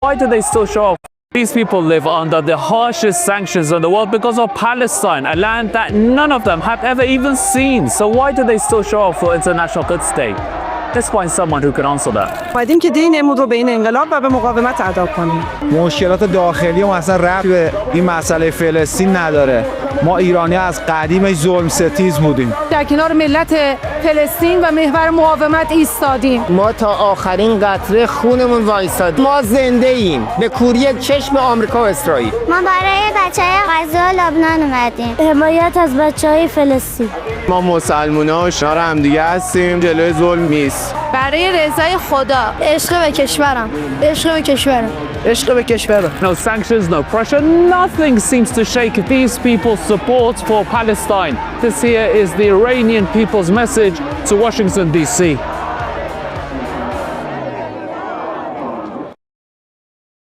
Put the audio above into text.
Why do they still show off? These people live under the harshest sanctions in the world because of Palestine, a land that none of them have ever even seen. So why do they still show off for international good state? Let's find someone who can answer that. اومدیم که دین نمود رو به این انقلاب و به مقاومت ادا کنیم. مشکلات داخلی ما اصلا ربطی به این مسئله فلسطین نداره. ما ایرانی از قدیمش ظلم ستیز بودیم. در کنار ملت فلسطین و محور مقاومت ایستادیم. ما تا آخرین قطره خونمون وایسادیم. ما زنده ایم به کوری چشم آمریکا و اسرائیل. ما برای بچه‌های غزه و لبنان اومدیم. حمایت از بچه‌های فلسطین. ما مسلمان‌ها کنار همدیگه هستیم، جلوی ظلم نیست. برای رضای خدا. عشق به کشورم. عشق به کشورم. عشق به کشورم. No sanctions, no pressure, nothing seems to shake these people's support for Palestine. This here is the Iranian people's message to Washington, D.C.